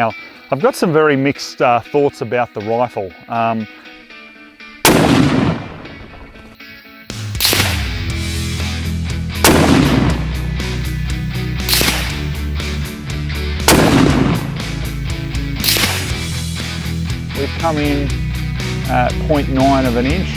Now, I've got some very mixed thoughts about the rifle. We've come in at 0.9 of an inch.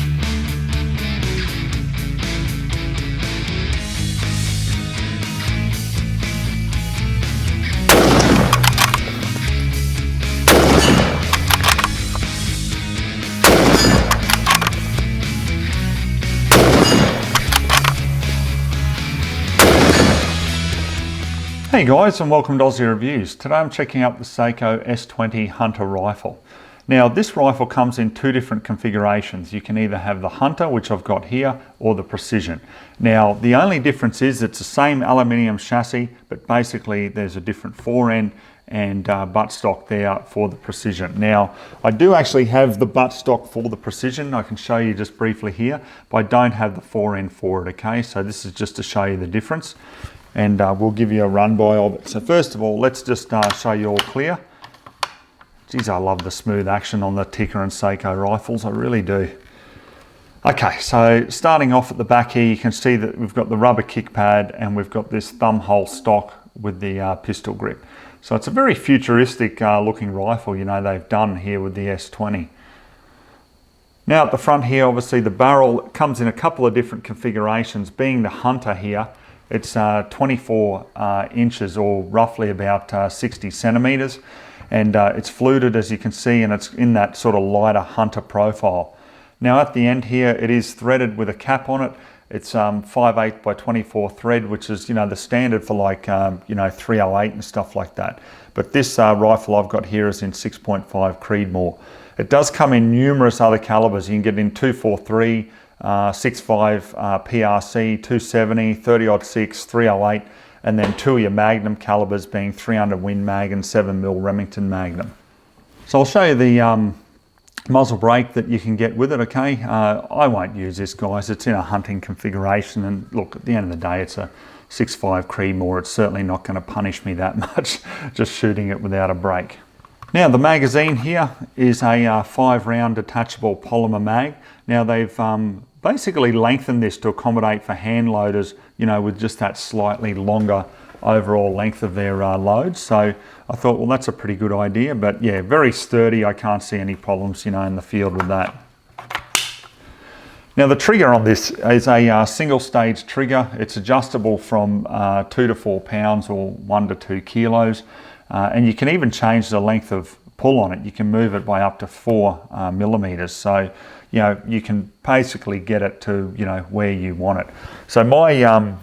Hey guys, and welcome to Ozzie Reviews. Today I'm checking out the Sako S20 Hunter rifle. Now this rifle comes in two different configurations. You can either have the Hunter, which I've got here, or the Precision. Now the only difference is it's the same aluminium chassis, but basically there's a different fore-end and buttstock there for the Precision. Now I do actually have the buttstock for the Precision. I can show you just briefly here, but I don't have the fore-end for it, okay? So this is just to show you the difference. And we'll give you a run by of it. So first of all, let's just show you all clear. Geez, I love the smooth action on the Tikka and Sako rifles, I really do. Okay, so starting off at the back here, you can see that we've got the rubber kick pad and we've got this thumb hole stock with the pistol grip. So it's a very futuristic looking rifle, you know, they've done here with the S20. Now at the front here, obviously the barrel comes in a couple of different configurations. Being the Hunter here, it's 24 inches, or roughly about 60 centimeters, and it's fluted, as you can see, and it's in that sort of lighter Hunter profile. Now at the end here, it is threaded with a cap on it. It's 5/8 by 24 thread, which is, you know, the standard for like, you know, 308 and stuff like that. But this rifle I've got here is in 6.5 Creedmoor. It does come in numerous other calibers. You can get it in 243, 6.5 PRC, 270, 30-06, 308, and then two of your Magnum calibers being 300 Win Mag and 7mm Remington Magnum. So I'll show you the muzzle brake that you can get with it, okay? I won't use this, guys. It's in a hunting configuration, and look, at the end of the day, it's a 6.5 Creedmoor. It's certainly not going to punish me that much just shooting it without a brake. Now the magazine here is a 5-round detachable polymer mag. Now they've basically lengthened this to accommodate for hand loaders, you know, with just that slightly longer overall length of their loads. So I thought, well, that's a pretty good idea, but yeah, very sturdy. I can't see any problems, you know, in the field with that. Now the trigger on this is a single stage trigger. It's adjustable from 2 to 4 pounds or 1 to 2 kilos. And you can even change the length of pull on it. You can move it by up to 4 millimeters. So, you know, you can basically get it to, you know, where you want it. So my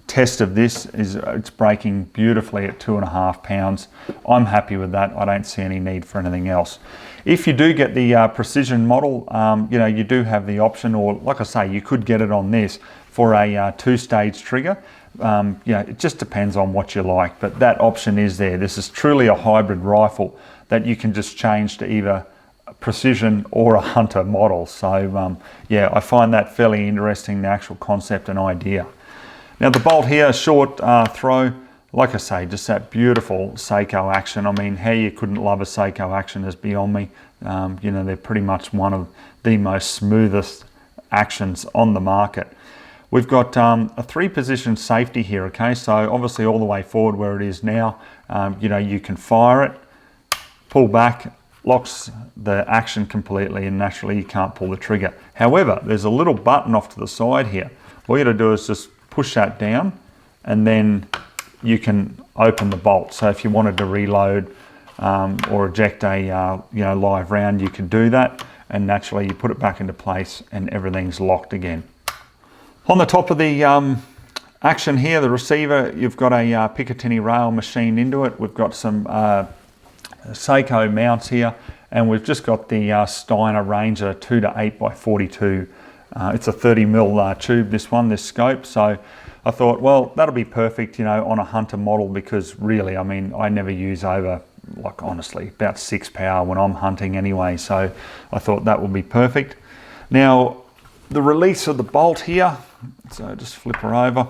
test of this is it's braking beautifully at 2.5 pounds. I'm happy with that. I don't see any need for anything else. If you do get the Precision model, you know, you do have the option, or like I say, you could get it on this for a 2-stage trigger. You know, it just depends on what you like, but that option is there. This is truly a hybrid rifle that you can just change to either a Precision or a Hunter model. So yeah, I find that fairly interesting, the actual concept and idea. Now the bolt here, short throw, like I say, just that beautiful Sako action. I mean, how you couldn't love a Sako action is beyond me. You know, they're pretty much one of the most smoothest actions on the market. We've got a 3-position safety here, okay? So obviously all the way forward where it is now, you know, you can fire it, pull back, locks the action completely, and naturally you can't pull the trigger. However, there's a little button off to the side here. All you got to do is just push that down, and then you can open the bolt. So if you wanted to reload or eject a you know, live round, you can do that, and naturally you put it back into place and everything's locked again. On the top of the action here, the receiver, you've got a Picatinny rail machined into it. We've got some Sako mounts here, and we've just got the Steiner Ranger 2 to 8 by 42. It's a 30mm tube, this scope. So I thought, well, that'll be perfect, you know, on a Hunter model, because really, I mean, I never use over, like honestly, about 6 power when I'm hunting anyway. So I thought that would be perfect. Now, the release of the bolt here, so just flip her over.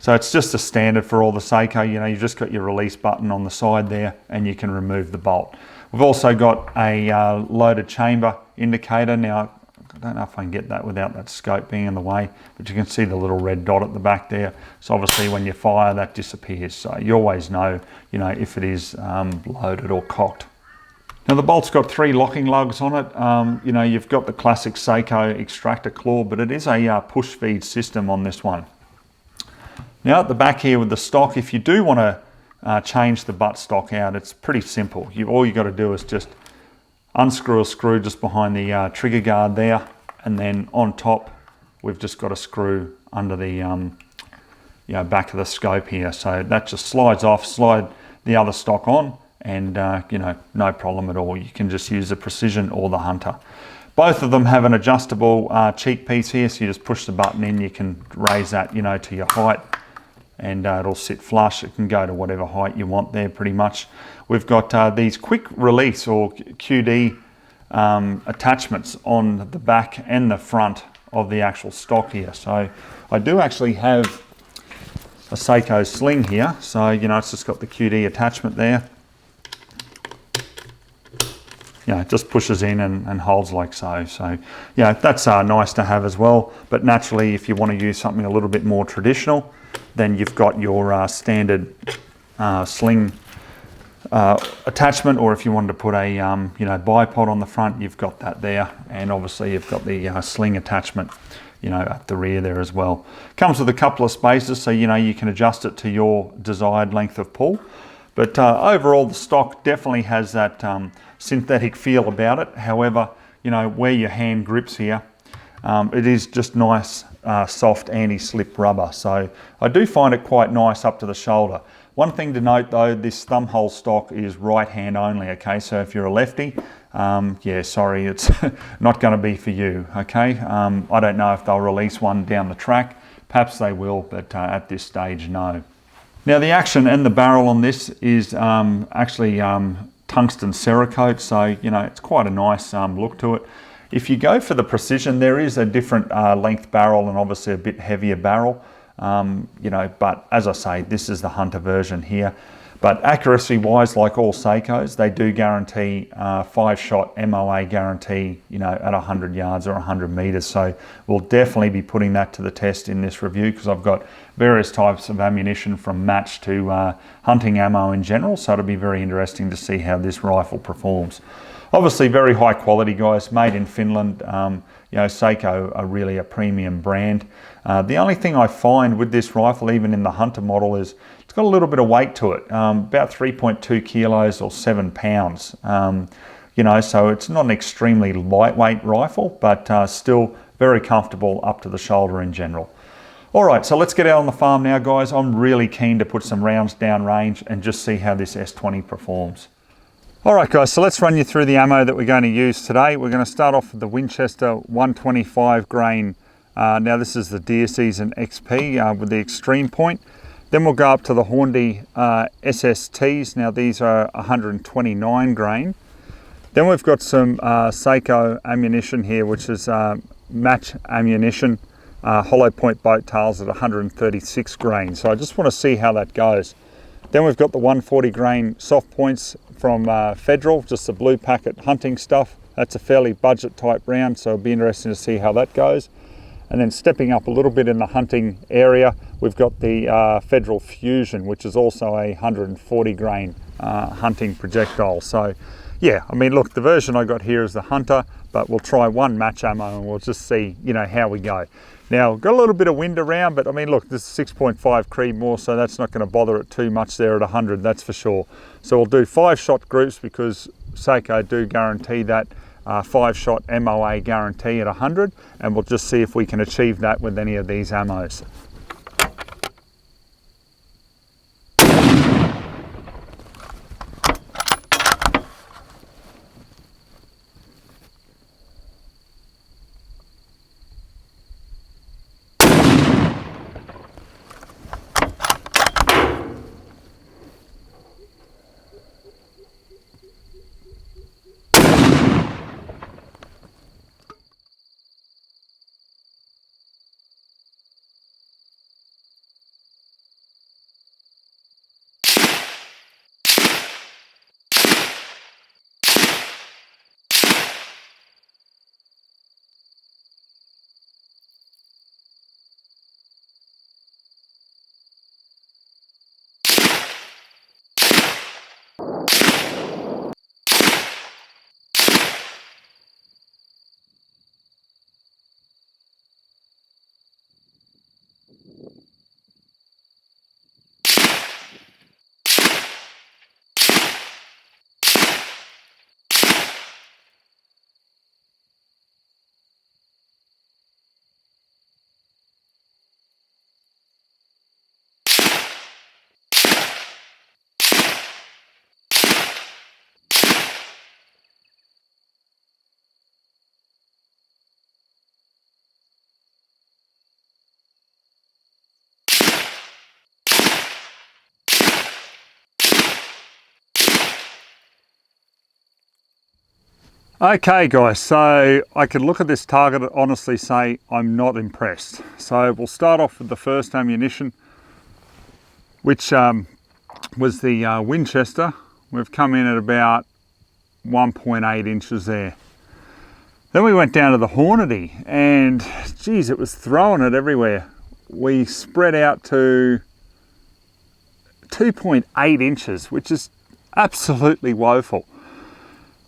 So it's just a standard for all the Sako. You know, you've just got your release button on the side there and you can remove the bolt. We've also got a loaded chamber indicator. Now, I don't know if I can get that without that scope being in the way, but you can see the little red dot at the back there. So obviously when you fire, that disappears. So you always know, you know, if it is loaded or cocked. Now the bolt's got 3 locking lugs on it. You know, you've got the classic Sako extractor claw, but it is a push feed system on this one. Now at the back here with the stock, if you do want to change the butt stock out, it's pretty simple. All you got to do is just unscrew a screw just behind the trigger guard there, and then on top we've just got a screw under the you know, back of the scope here. So that just slides off, slide the other stock on, and you know, no problem at all. You can just use the Precision or the Hunter. Both of them have an adjustable cheek piece here, so you just push the button in, you can raise that, you know, to your height, and it'll sit flush. It can go to whatever height you want there pretty much. We've got these quick release or QD attachments on the back and the front of the actual stock here. So I do actually have a Sako sling here. So, you know, it's just got the QD attachment there. You know, it just pushes in and holds like so. So, yeah, that's nice to have as well. But naturally, if you want to use something a little bit more traditional, then you've got your standard sling attachment, or if you wanted to put a you know, bipod on the front, you've got that there, and obviously you've got the sling attachment, you know, at the rear there as well. Comes with a couple of spaces, so you know, you can adjust it to your desired length of pull. But overall, the stock definitely has that synthetic feel about it. However, you know, where your hand grips here, it is just nice soft anti-slip rubber. So I do find it quite nice up to the shoulder. One thing to note though, this thumb hole stock is right hand only, okay? So if you're a lefty, yeah, sorry, it's not gonna be for you, okay? I don't know if they'll release one down the track. Perhaps they will, but at this stage, no. Now the action and the barrel on this is actually tungsten Cerakote, so you know, it's quite a nice look to it. If you go for the Precision, there is a different length barrel and obviously a bit heavier barrel. You know, but as I say, this is the Hunter version here. But accuracy wise, like all Sakos, they do guarantee 5-shot MOA guarantee, you know, at 100 yards or 100 meters. So we'll definitely be putting that to the test in this review, because I've got various types of ammunition from match to hunting ammo in general. So it'll be very interesting to see how this rifle performs. Obviously very high quality, guys, made in Finland. You know, Sako are really a premium brand. The only thing I find with this rifle, even in the Hunter model, is it's got a little bit of weight to it, about 3.2 kilos or 7 pounds. You know, so it's not an extremely lightweight rifle, but still very comfortable up to the shoulder in general. All right, so let's get out on the farm now, guys. I'm really keen to put some rounds down range and just see how this S20 performs. All right, guys, so let's run you through the ammo that we're going to use today. We're going to start off with the Winchester 125 grain. Now this is the Deer Season XP with the extreme point. Then we'll go up to the Hornady SSTs. Now these are 129 grain. Then we've got some Sako ammunition here, which is match ammunition, hollow point boat tails at 136 grain. So I just want to see how that goes. Then we've got the 140 grain soft points from Federal, just the blue packet hunting stuff. That's a fairly budget type round, so it'll be interesting to see how that goes. And then stepping up a little bit in the hunting area, we've got the Federal Fusion, which is also a 140 grain hunting projectile. So yeah, I mean, look, the version I got here is the Hunter, but we'll try one match ammo and we'll just see, you know, how we go. Now, got a little bit of wind around, but I mean, look, this is 6.5 Creedmoor, so that's not going to bother it too much there at 100, that's for sure. So we'll do 5-shot groups, because Sako do guarantee that 5-shot MOA guarantee at 100, and we'll just see if we can achieve that with any of these ammos. Okay guys, so I can look at this target and honestly say I'm not impressed. So we'll start off with the first ammunition, which was the Winchester. We've come in at about 1.8 inches there. Then we went down to the Hornady and geez, it was throwing it everywhere. We spread out to 2.8 inches, which is absolutely woeful.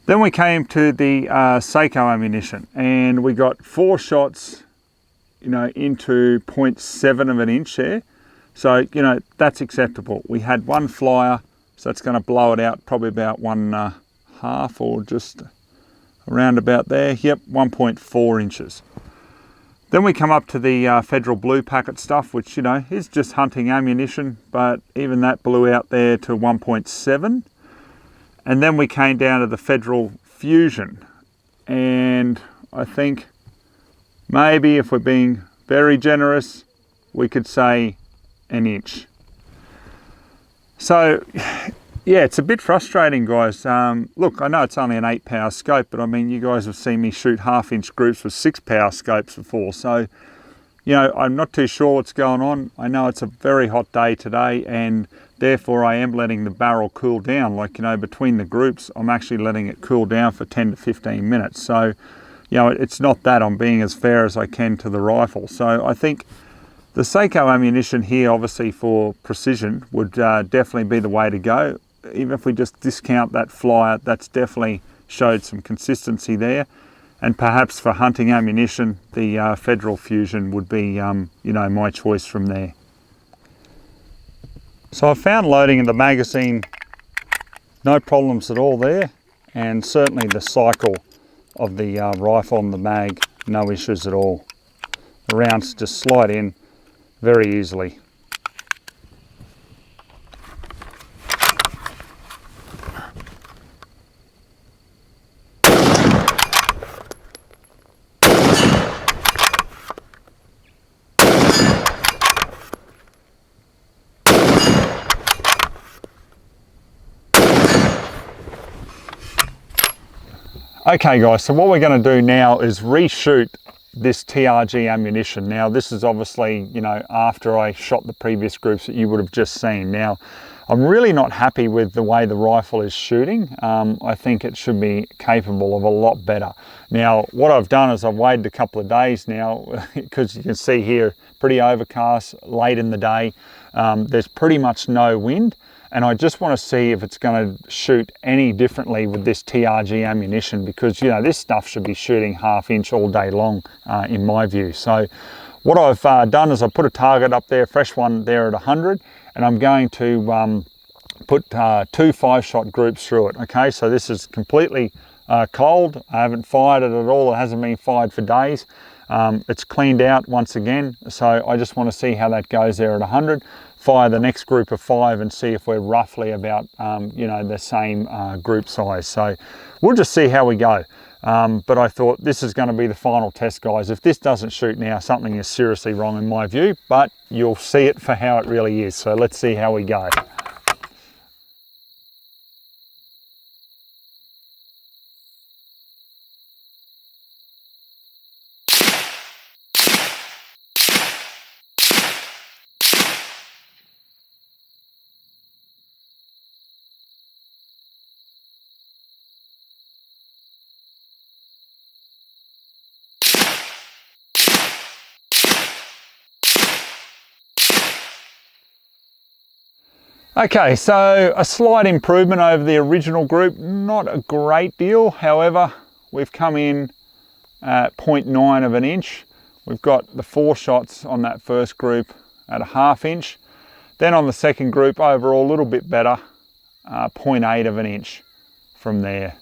Then we came to the Sako ammunition and we got 4 shots, you know, into 0.7 of an inch there. So, you know, that's acceptable. We had 1 flyer, so it's going to blow it out probably about 1.5 or just around about there. Yep, 1.4 inches. Then we come up to the Federal Blue Packet stuff, which, you know, is just hunting ammunition, but even that blew out there to 1.7. And then we came down to the Federal Fusion, and I think maybe if we're being very generous, we could say 1 inch. So yeah, it's a bit frustrating, guys. Look, I know it's only an 8-power scope, but I mean, you guys have seen me shoot 1/2-inch groups with 6-power scopes before. So, you know, I'm not too sure what's going on. I know it's a very hot day today, and therefore I am letting the barrel cool down. Like, you know, between the groups, I'm actually letting it cool down for 10 to 15 minutes. So, you know, it's not that I'm being as fair as I can to the rifle. So I think the Sako ammunition here, obviously for precision, would definitely be the way to go. Even if we just discount that flyer, that's definitely showed some consistency there. And perhaps for hunting ammunition, the Federal Fusion would be, you know, my choice from there. So I found loading in the magazine, no problems at all there. And certainly the cycle of the rifle and the mag, no issues at all. The rounds just slide in very easily. Okay guys, so what we're going to do now is reshoot this TRG ammunition. Now this is obviously, you know, after I shot the previous groups that you would have just seen. Now I'm really not happy with the way the rifle is shooting. I think it should be capable of a lot better. Now what I've done is I've waited a couple of days now because you can see here pretty overcast, late in the day. There's pretty much no wind. And I just want to see if it's going to shoot any differently with this TRG ammunition, because, you know, this stuff should be shooting 1/2 inch all day long, in my view. So what I've done is I put a target up there, fresh one there at 100, and I'm going to put 2 5-shot groups through it. Okay, so this is completely cold. I haven't fired it at all. It hasn't been fired for days. It's cleaned out once again, so I just want to see how that goes there at 100. Fire the next group of 5 and see if we're roughly about you know, the same group size. So we'll just see how we go. But I thought this is going to be the final test, guys. If this doesn't shoot now, something is seriously wrong in my view, but you'll see it for how it really is. So let's see how we go. Okay, so a slight improvement over the original group, not a great deal. However, we've come in at 0.9 of an inch. We've got the 4 shots on that first group at 1/2 inch. Then on the second group, overall a little bit better, 0.8 of an inch from there.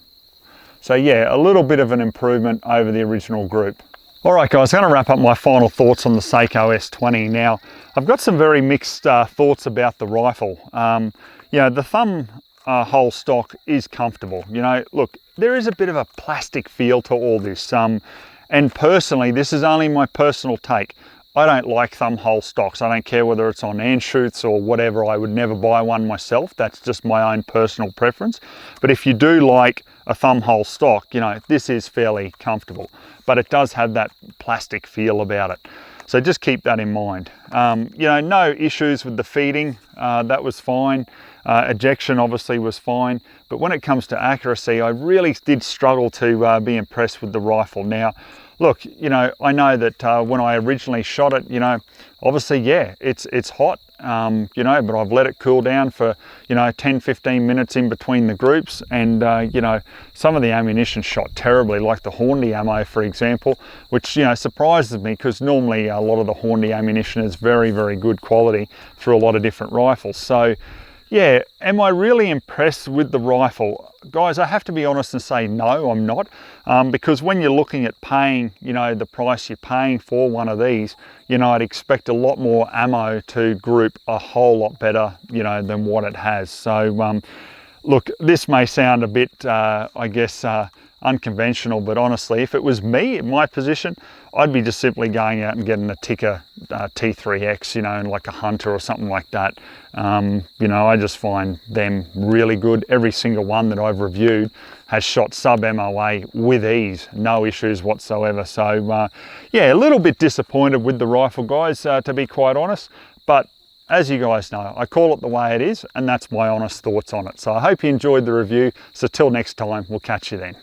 So yeah, a little bit of an improvement over the original group. All right guys, I'm going to wrap up my final thoughts on the Sako S20. Now, I've got some very mixed thoughts about the rifle. You know, the thumb hole stock is comfortable. You know, look, there is a bit of a plastic feel to all this. And personally, this is only my personal take. I don't like thumb hole stocks. I don't care whether it's on Anschutz or whatever. I would never buy one myself. That's just my own personal preference. But if you do like a thumb hole stock, you know, this is fairly comfortable, but it does have that plastic feel about it. So just keep that in mind. You know, no issues with the feeding. That was fine. Ejection obviously was fine. But when it comes to accuracy, I really did struggle to be impressed with the rifle. Now, look, you know, I know that when I originally shot it, you know, obviously, yeah, it's hot, you know, but I've let it cool down for, you know, 10-15 minutes in between the groups. And, you know, some of the ammunition shot terribly, like the Hornady ammo, for example, which, you know, surprises me because normally a lot of the Hornady ammunition is very, very good quality through a lot of different rifles. So, yeah, am I really impressed with the rifle? Guys, I have to be honest and say no, I'm not. Because when you're looking at paying, you know, the price you're paying for one of these, you know, I'd expect a lot more ammo to group a whole lot better, you know, than what it has. So, look, this may sound a bit, I guess, unconventional, but honestly, if it was me in my position, I'd be just simply going out and getting a Tikka T3X, you know, like a Hunter or something like that. You know, I just find them really good. Every single one that I've reviewed has shot sub MOA with ease, no issues whatsoever. So yeah, a little bit disappointed with the rifle, guys, to be quite honest, but as you guys know, I call it the way it is, and that's my honest thoughts on it. So I hope you enjoyed the review. So till next time, we'll catch you then.